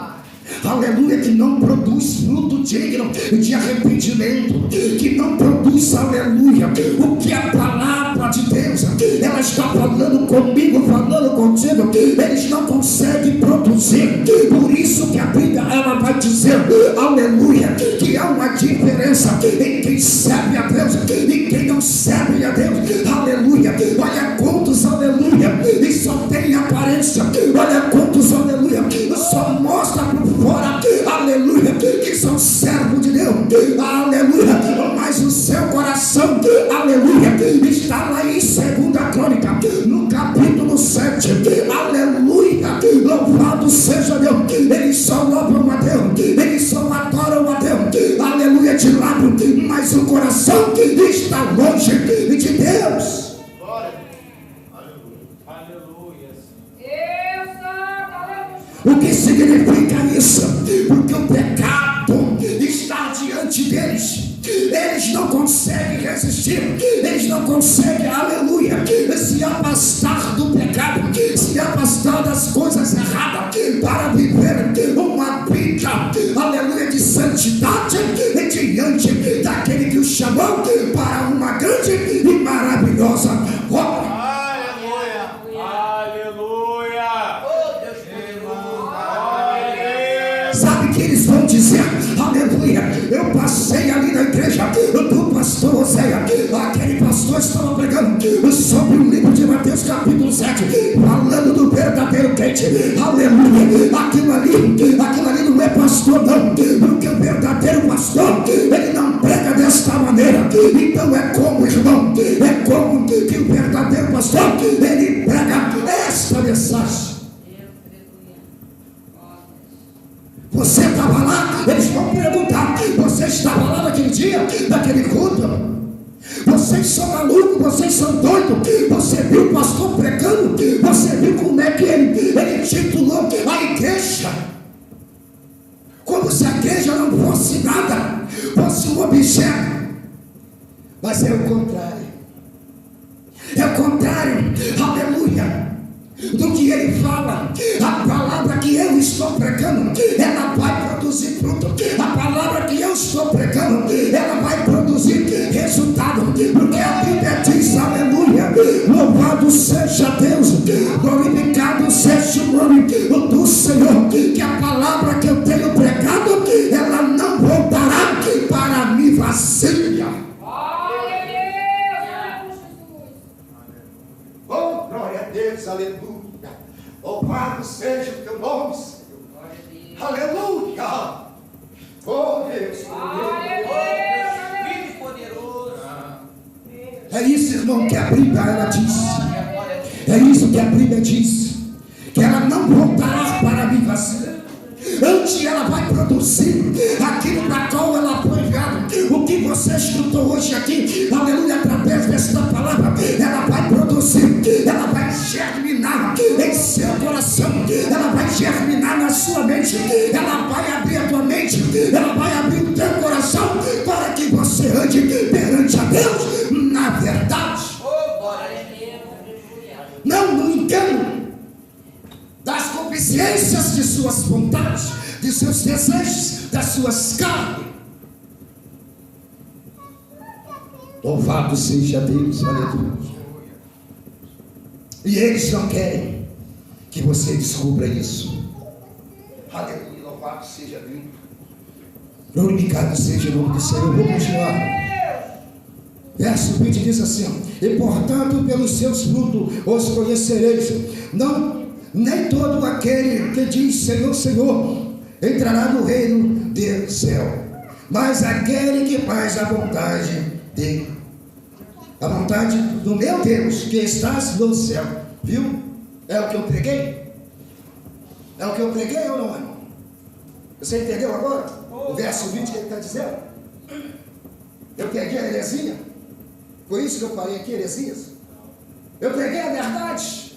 aleluia, que não produz fruto digno de arrependimento, que não produz, aleluia, o que a palavra de Deus, ela está falando comigo, falando contigo, eles não conseguem produzir. Por isso que a Bíblia, ela vai dizer, aleluia, que há uma diferença em quem serve a Deus e quem não serve a Deus. Aleluia, olha quantos, aleluia, e só tem aparência. Olha quantos, aleluia, só mostra por fora, aleluia, que são servos de Deus, aleluia, mas o seu coração, aleluia, está lá em 2 Crônica, no capítulo 7, aleluia, louvado seja Deus. Eles só louvam a Deus, eles só adoram a Deus, aleluia, de lado, mas o coração está longe de Deus. O que significa isso? Porque o pecado está diante deles. Eles não conseguem resistir. Eles não conseguem, aleluia, se afastar do pecado, se afastar das coisas erradas, para viver uma vida, aleluia, de santidade diante daquele que o chamou para uma grande e maravilhosa obra. Sabe que eles vão dizer, aleluia, eu passei ali na igreja do pastor Oséia, aquele pastor estava pregando sobre o livro de Mateus capítulo 7, falando do verdadeiro crente, aleluia, aquilo ali não é pastor não, porque o verdadeiro pastor, ele não prega desta maneira. Então é como, irmão, é como que o verdadeiro pastor, ele prega esta mensagem. Você estava lá, eles vão perguntar, você estava lá naquele dia, naquele culto? Vocês são malucos, vocês são doidos. Você viu o pastor pregando? Você viu como é que ele titulou a igreja? Como se a igreja não fosse nada, fosse um objeto. Mas é o contrário. É o contrário, aleluia, do que ele fala. A palavra que eu estou pregando, ela vai produzir fruto. A palavra que eu estou pregando, ela vai produzir resultado, porque a Bíblia diz, aleluia, louvado seja Deus, glorificado seja o nome do Senhor. Senhor, que a palavra que eu tenho pregado, ela não voltará para mim vazia. Glória a Deus, Jesus. Oh, glória a Deus, aleluia. Louvado seja o teu nome, Senhor. Aleluia. Oh, Deus. Glória a Deus. Filho poderoso. É isso, irmão, que a Bíblia ela diz. É isso que a Bíblia diz. Que ela não voltará para mim vazia. Antes ela vai produzir aquilo para qual ela foi enviada. O que você escutou hoje aqui, aleluia, através desta palavra, ela vai produzir, ela vai germinar em seu coração, ela vai germinar na sua mente, ela vai abrir a tua mente, ela vai abrir o teu coração para que você ande perante a Deus na verdade. Não no engano das concupiscências de suas vontades, de seus desejos, das suas carnes. Louvado seja Deus, aleluia. E eles não querem que você descubra isso. Aleluia, louvado seja Deus. Glorificado seja o nome do Senhor. Vou continuar. Verso 20 diz assim: e portanto pelos seus frutos os conhecereis. Nem todo aquele que diz Senhor, Senhor entrará no reino do céu, mas aquele que faz a vontade dele, a vontade do meu Deus que estás no céu. Viu? É o que eu preguei? É o que eu preguei ou não, irmão? Você entendeu agora? O verso 20 que ele está dizendo? Eu peguei a heresia. Por isso que eu falei aqui heresias. Eu preguei a verdade.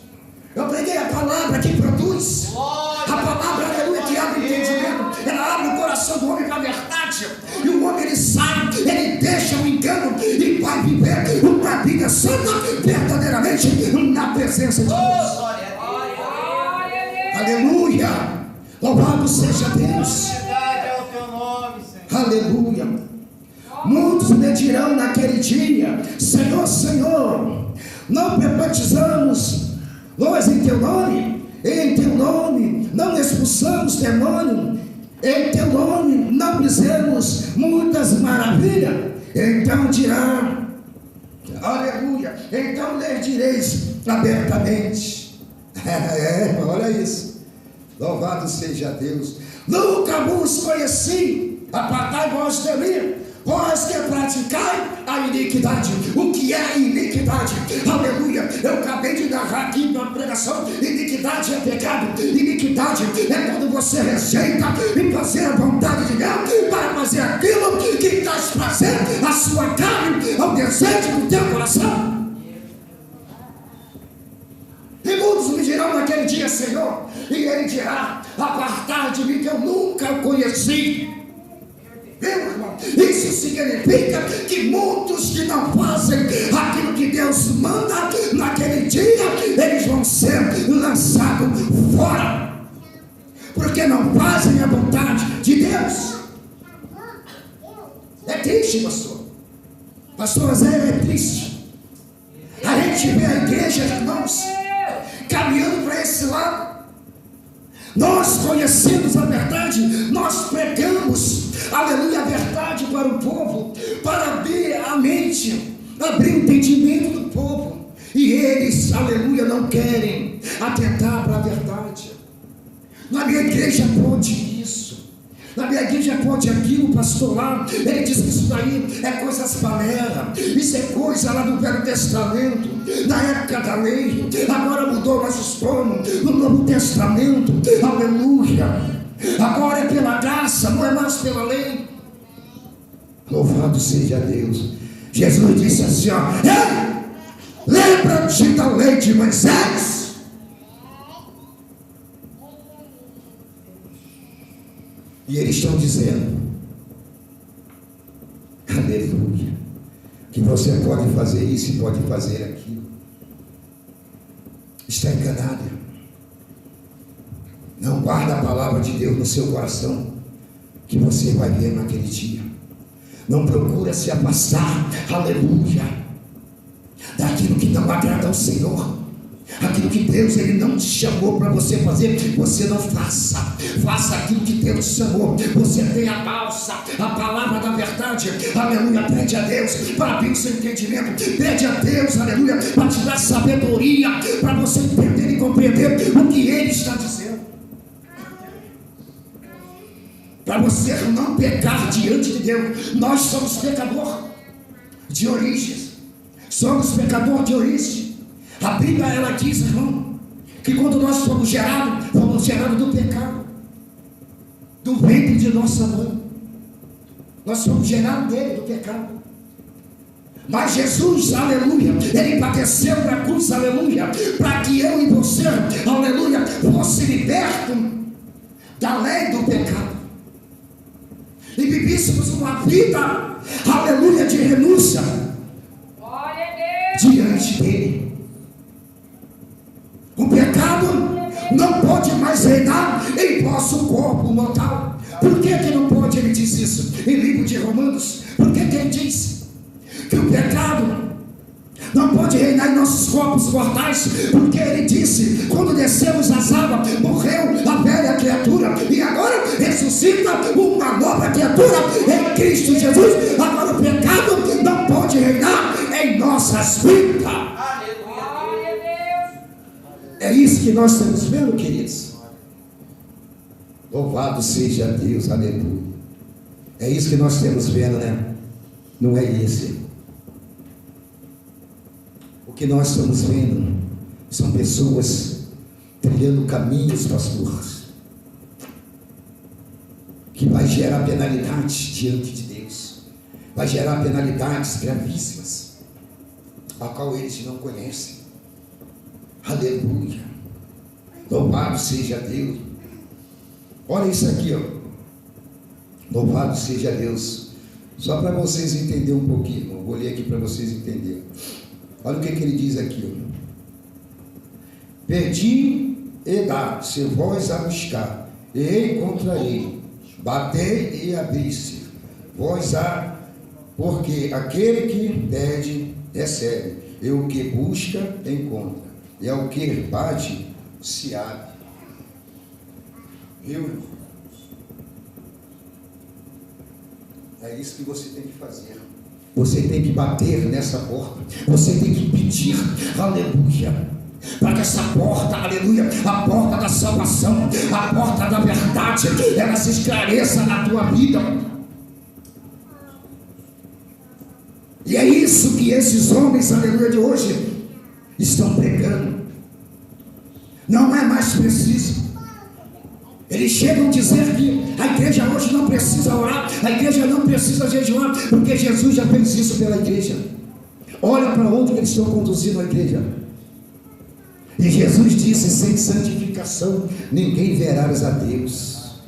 Eu preguei a palavra que produz. A palavra, aleluia, que abre o entendimento. Ela abre o coração do homem para a verdade. E o homem, ele sai, ele deixa o engano e vai viver uma vida santa, verdadeiramente, na presença de Deus. Aleluia. Louvado seja Deus. Verdade é o teu nome, Senhor. Aleluia. Muitos me dirão naquele dia: Senhor, Senhor, não batizamos nós em teu nome, em teu nome não expulsamos demônio, em teu nome não fizemos muitas maravilhas. Então dirá, aleluia, então lhes direis abertamente. Olha isso, louvado seja Deus. Nunca vos conheci, apartai-vos de mim, vós que praticai a iniquidade. O que é a iniquidade? Aleluia, eu acabei de narrar aqui na pregação. Iniquidade é pecado. Iniquidade é quando você rejeita e fazer a vontade de Deus para fazer aquilo que está fazendo a sua carne, ao desejo do teu coração. E muitos me dirão naquele dia, Senhor, e ele dirá: apartai de mim, que eu nunca o conheci. Meu irmão, isso significa que muitos que não fazem aquilo que Deus manda naquele dia, eles vão ser lançados fora, porque não fazem a vontade de Deus. É triste, pastor. Pastor Zé, é triste. A gente vê a igreja, irmãos, caminhando para esse lado. Nós conhecemos a verdade, nós pregamos, aleluia, a verdade para o povo, para abrir a mente, abrir o entendimento do povo. E eles, aleluia, não querem atentar para a verdade. Na minha igreja pode isso, na minha igreja pode aquilo, pastor lá, ele diz que isso daí é coisas panelas, isso é coisa lá do Velho Testamento, na época da lei, agora mudou, nós estamos no Novo Testamento, aleluia, agora é pela graça, não é mais pela lei. Louvado seja Deus. Jesus disse assim, ó: lembra-te da lei de Moisés. E eles estão dizendo, aleluia, que você pode fazer isso e pode fazer aquilo. Está enganado. Não guarda a palavra de Deus no seu coração, que você vai ver naquele dia. Não procura se afastar, aleluia, daquilo que não agrada ao Senhor. Aquilo que Deus ele não te chamou para você fazer, você não faça. Faça aquilo que Deus te chamou. Você tem a balsa, a palavra da verdade. Aleluia. Pede a Deus para abrir o seu entendimento. Pede a Deus, aleluia, para te dar sabedoria, para você entender e compreender o que Ele está dizendo. Para você não pecar diante de Deus. Nós somos pecador de origem. Somos pecador de origem. A Bíblia ela diz, irmão, que quando nós fomos gerados do pecado, do ventre de nossa mãe. Nós fomos gerados dele, do pecado. Mas Jesus, aleluia, ele padeceu na cruz, aleluia, para que eu e você, aleluia, fosse liberto da lei do pecado e vivíssemos uma vida, aleluia, de renúncia diante dele. O pecado não pode mais reinar em vosso corpo mortal. Por que não pode? Ele diz isso em livro de Romanos. Por que ele diz que o pecado não pode reinar em nossos corpos mortais? Porque ele disse, quando descemos as águas, morreu a velha criatura e agora ressuscita uma nova criatura em Cristo Jesus. Agora o pecado não pode reinar em nossas vidas. É isso que nós estamos vendo, queridos. Louvado seja Deus, aleluia. É isso que nós estamos vendo, né? Não é esse. O que nós estamos vendo são pessoas trilhando caminhos, pastores, que vai gerar penalidades diante de Deus. Vai gerar penalidades gravíssimas, a qual eles não conhecem. Aleluia. Louvado seja Deus. Olha isso aqui, ó. Louvado seja Deus. Só para vocês entenderem um pouquinho. Eu vou ler aqui para vocês entenderem. Olha o que ele diz aqui, ó. Pedi e dá, se vós a buscar, e encontrarei. Batei e abri-se. Vós a, porque aquele que pede, recebe. E o que busca, encontra. E ao que bate, se abre. Viu? É isso que você tem que fazer. Você tem que bater nessa porta. Você tem que pedir, aleluia, para que essa porta, aleluia, a porta da salvação, a porta da verdade, ela se esclareça na tua vida. E é isso que esses homens, aleluia, de hoje estão pregando. Não é mais preciso. Eles chegam a dizer que a igreja hoje não precisa orar, a igreja não precisa jejuar, porque Jesus já fez isso pela igreja. Olha para onde eles estão conduzindo a igreja. E Jesus disse, sem santificação ninguém verá a Deus.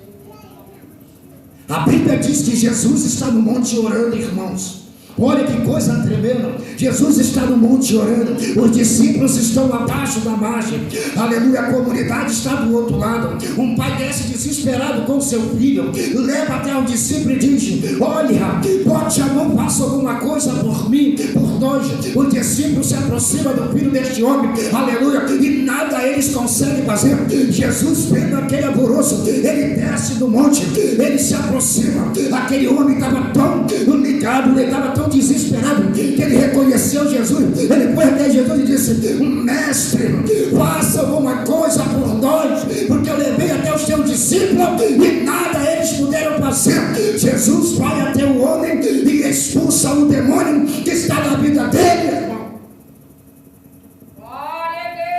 A Bíblia diz que Jesus está no monte orando, irmãos. Olha que coisa tremenda. Jesus está no monte orando, os discípulos estão abaixo da margem, aleluia, a comunidade está do outro lado. Um pai desce desesperado com seu filho, leva até o discípulo e diz, olha, bote a mão, faça alguma coisa por mim, por nós. O discípulo se aproxima do filho deste homem, aleluia, e nada eles conseguem fazer. Jesus, vendo aquele alvoroço, ele desce do monte, ele se aproxima. Aquele homem estava tão ligado, ele estava tão desesperado, que ele reconheceu Jesus. Ele foi até Jesus e disse, mestre, faça alguma coisa por nós, porque eu levei até os teus discípulos e nada eles puderam fazer. Jesus vai até o homem e expulsa o demônio que está na vida dele, irmão.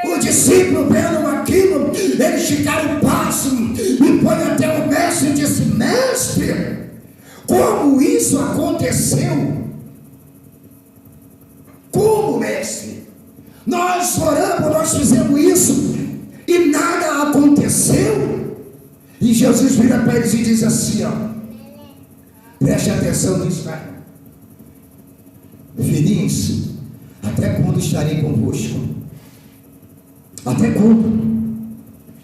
O discípulo vendo aquilo, eles ficaram pasmos e foi até o mestre e disse, mestre, como isso aconteceu? Como, mestre? Nós oramos, nós fizemos isso e nada aconteceu. E Jesus vira para eles e diz assim, ó, preste atenção nisso, né? Filhinhos, até quando estarei convosco? Até quando?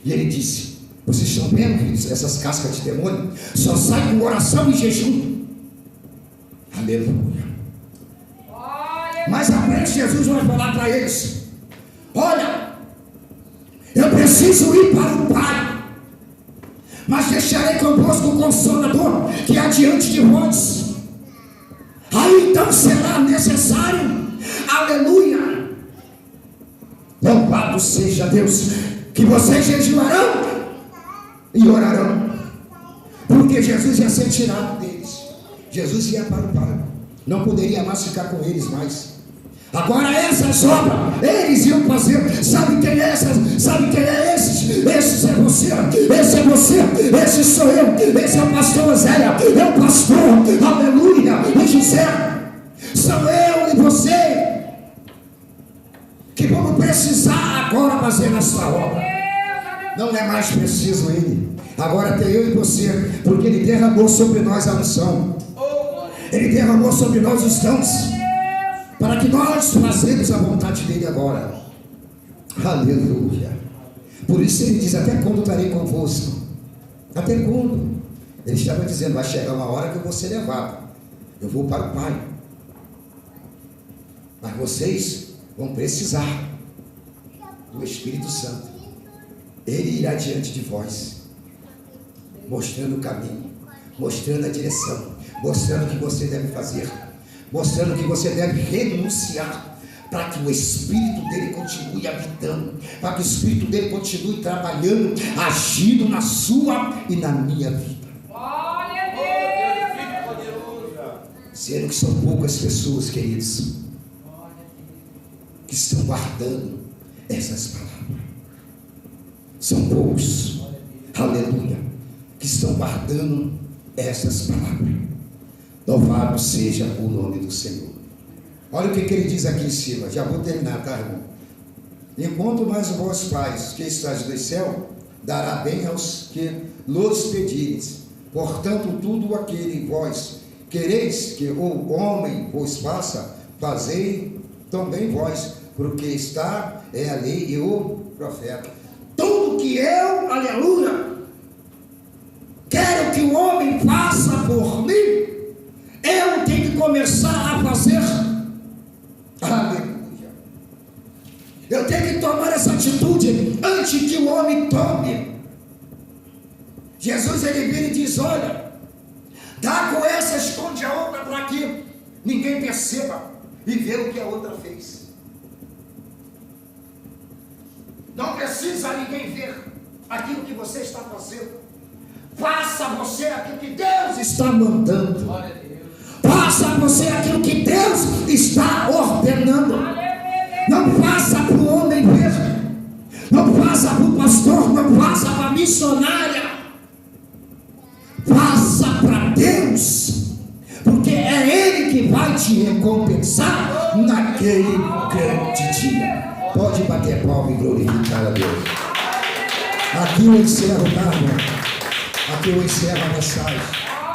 E ele disse, vocês estão vendo, filhos, essas cascas de demônio só saem com oração e jejum. Aleluia. Mais à frente Jesus vai falar para eles, olha, preciso ir para o Pai, mas deixarei convosco o Consolador que há diante de vós. Aí então será necessário, aleluia, louvado seja Deus, que vocês jejuarão e orarão, porque Jesus ia ser tirado deles. Jesus ia para o Pai, não poderia mais ficar com eles mais. Agora essas obras eles iam fazer. Sabe quem é essas? Sabe quem é esses? Esses é você, esse é você, esse sou eu, esse é o pastor Oséia, é o pastor, aleluia, e José. São eu e você que vamos precisar agora fazer essa obra. Não é mais preciso ele, agora tem eu e você, porque ele derramou sobre nós a unção, ele derramou sobre nós os dons, para que nós fazemos a vontade dele agora. Aleluia. Por isso ele diz: até quando estarei convosco? Até quando? Ele estava dizendo: vai chegar uma hora que eu vou ser levado, eu vou para o Pai, mas vocês vão precisar do Espírito Santo. Ele irá diante de vós, mostrando o caminho, mostrando a direção, mostrando o que você deve fazer, mostrando que você deve renunciar, para que o Espírito dele continue habitando, para que o Espírito dele continue trabalhando, agindo na sua e na minha vida. Sendo que são poucas pessoas, queridos, que estão guardando essas palavras. São poucos, aleluia, que estão guardando essas palavras. Louvado seja o nome do Senhor. Olha o que ele diz aqui em cima. Já vou terminar, tá, irmão? Enquanto mais o vós pais que estáis no céu, dará bem aos que los pedires. Portanto, tudo aquele vós quereis que o homem vos faça, fazei também vós, porque está é a lei e o profeta. Tudo que eu, aleluia, quero que o homem faça por mim, eu tenho que começar a fazer. Aleluia. Eu tenho que tomar essa atitude antes que o homem tome. Jesus, ele vira e diz: olha, dá com essa, esconde a outra, para que ninguém perceba e vê o que a outra fez. Não precisa ninguém ver aquilo que você está fazendo. Faça você aquilo que Deus está mandando. Faça você aquilo que Deus está ordenando. Não faça para o homem ver. Não faça para o pastor. Não faça para a missionária. Faça para Deus, porque é Ele que vai te recompensar naquele grande dia. Pode bater palma e glorificar a Deus. Aqui eu encerro, tá, irmão? Aqui eu encerro a mensagem.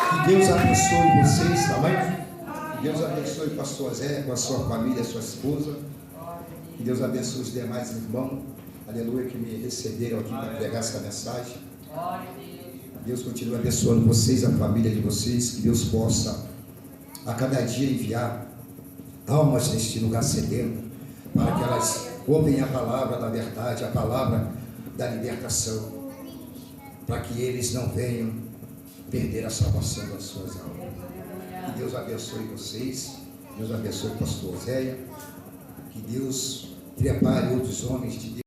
Que Deus abençoe vocês, tá bem? Que Deus abençoe o pastor Zé, com a sua família, a sua esposa. Que Deus abençoe os demais irmãos, aleluia, que me receberam aqui para pregar essa mensagem. Deus continue abençoando vocês, a família de vocês. Que Deus possa a cada dia enviar almas neste lugar sedento, para que elas ouvem a palavra da verdade, a palavra da libertação, para que eles não venham perder a salvação das suas almas. Que Deus abençoe vocês. Deus abençoe o pastor Zéia. Que Deus prepare outros homens de Deus.